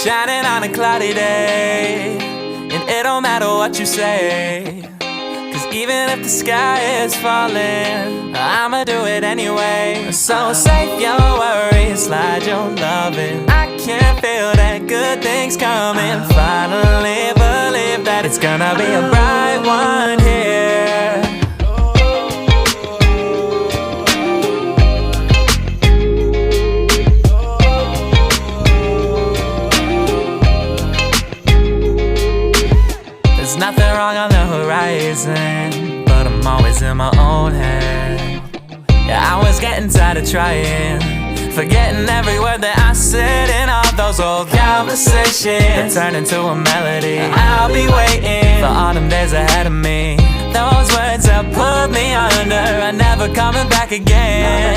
shining on a cloudy day, and it don't matter what you say, 'cause even if the sky is falling, I'ma do it anyway. So save your worries, slide your loving. I can feel that good things coming. Finally believe that it's gonna be a bright one here. There's nothing wrong on the horizon, but I'm always in my own head. Yeah, I was getting tired of trying, forgetting every word that I said in all those old conversations that turned into a melody. I'll be waiting for autumn days ahead of me. Those words that put me under are never coming back again.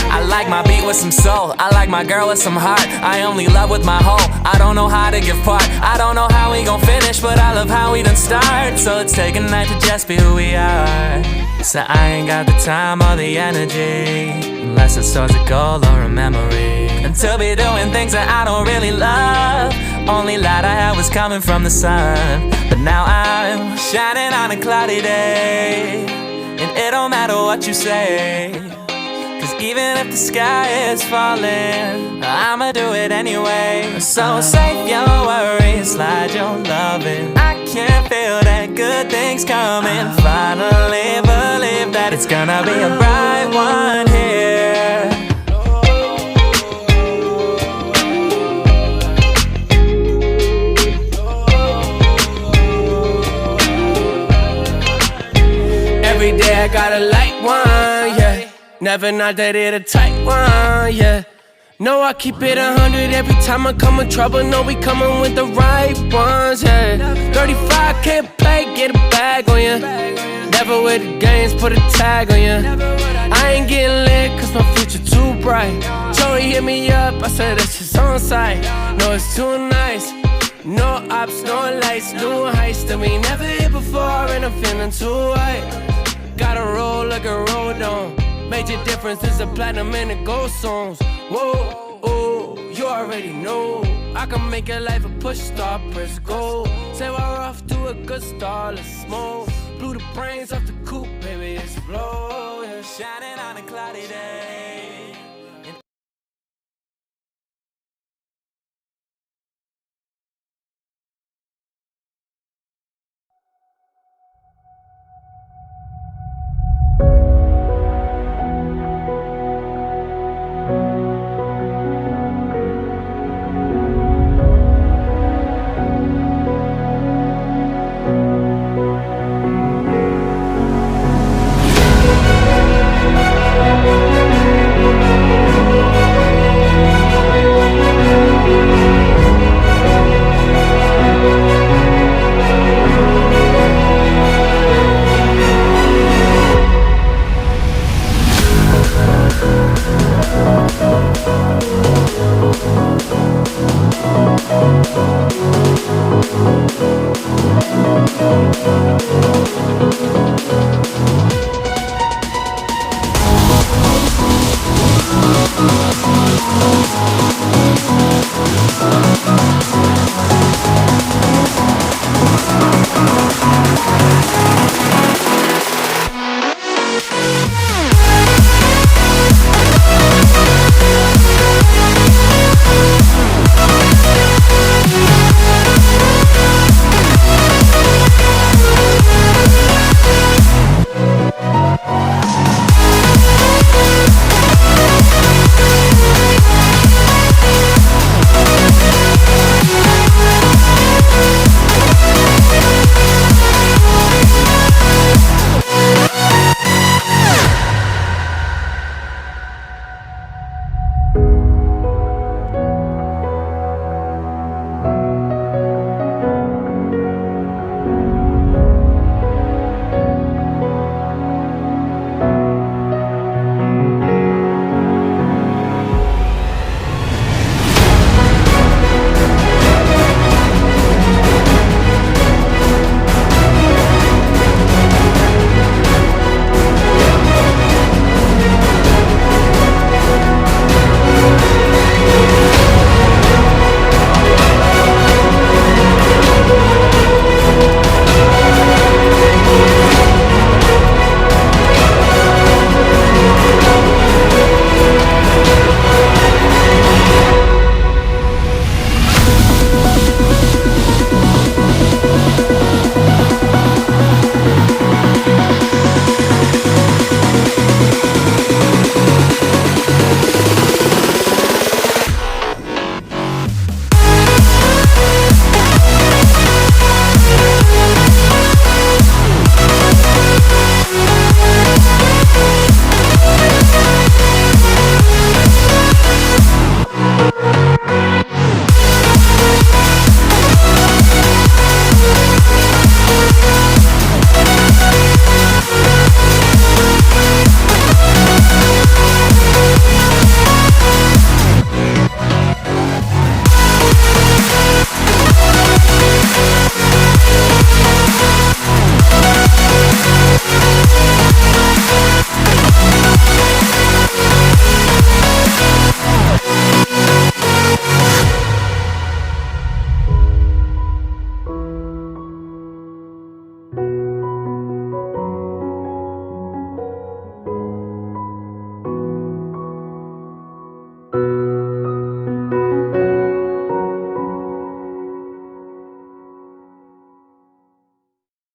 I like my beat with some soul, I like my girl with some heart. I only love with my whole, I don't know how to give part. I don't know how we gon' finish, but I love how we done start. So let's take a night to just be who we are. So I ain't got the time or the energy, unless it's towards a goal or a memory, and to be doing things that I don't really love. Only light I had was coming from the sun, but now I'm shining on a cloudy day, and it don't matter what you say, 'cause even if the sky is falling, I'ma do it anyway. So save your worries, slide your loving. I can feel that good things coming. Finally believe that it's gonna be a bright one here. Every day I got a light one, yeah. Never not that it a tight one, yeah. No, I keep it 100 every time I come in trouble. No, we coming with the right ones, yeah. 35 can't play, get a bag on ya. Never with the games, put a tag on ya. I ain't getting lit 'cause my future too bright. Joey hit me up, I said that's just on site. No, it's too nice. No ops, no lights, new heights that we never hit before, and I'm feeling too high. Gotta roll like a road on. Major difference is the platinum and the gold songs. Whoa, oh, you already know I can make your life a push star, press go. Say we're off to a good start, let's smoke. Blew the brains off the coupe, baby, it's flow, yeah. Shining on a cloudy day,